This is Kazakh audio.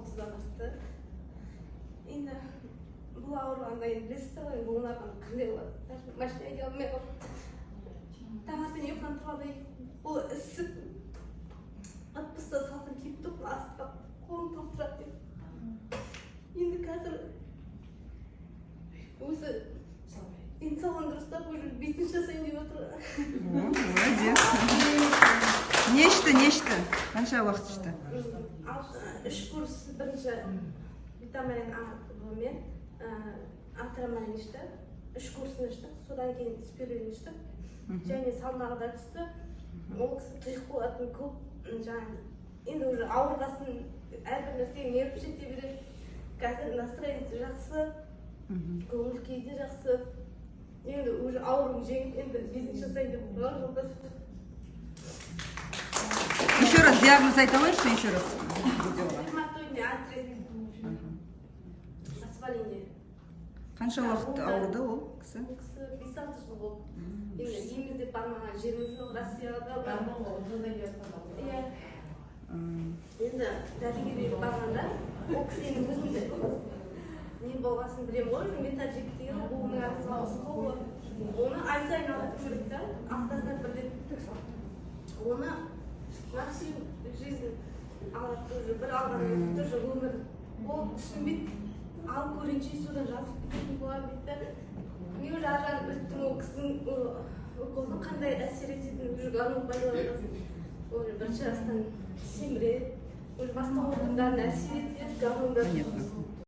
отыздан асты. Енді бұл ауырғанда енді білесіз ғой, бұлардан қандай болады. Машина айдай алмай қалды. Таңертең ұйқыдан тұрғанда ол ісіп атпыста салтын тиіп тұр, астыға қолын тоқтырады деп. Енді қазір өзі енді салған дұрыстап уже бетін жасайын деп отыр. Молодец. Не ішті? Қанша уақыт ішті? 3 курс бірінші витамин А мен антрамайн ішті. 3 курсын ішті. Содан кейін спирулин ішті. Және салмағы да түсті. Ол кісі тұйық болатын көп. Енді уже ауырғасын әрбір нәрсеге нерві жете береді. Қазір настроениесі жақсы, көңіл күйі де жақсы. Енді уже ауырым жеңіп, енді бизнес жасайын деп тұрған жолдас. Еще раз диагноз айта алайықшы, еще раз. Ревматоидный артрит. Воспаление. Қанша уақыт ауырды ол кісі? Ол кісі 5-6 жыл болды. Енді емізде бармаған жеріміз жоқ, Россияға да иә. Енді дәрігерге барғанда ол кісінің өзінде не болғасын білем ғой, метаджик деген буының арасында ғой. Оны ай сайын алып көріп та, аптасына бір рет. Оны на всю жизнь алады уже, бір алғаннан тоже өмір. Ол түсінбейді, алып көрінше содан жазып кететін болар дейді. Мен уже аржаны білттім ол кісінің уколдың қандай әсер ететінін, уже гормон пайдаланған. Уже бірінші жастан семіреді, уже басқа органдарын әсер етеді, гормондар.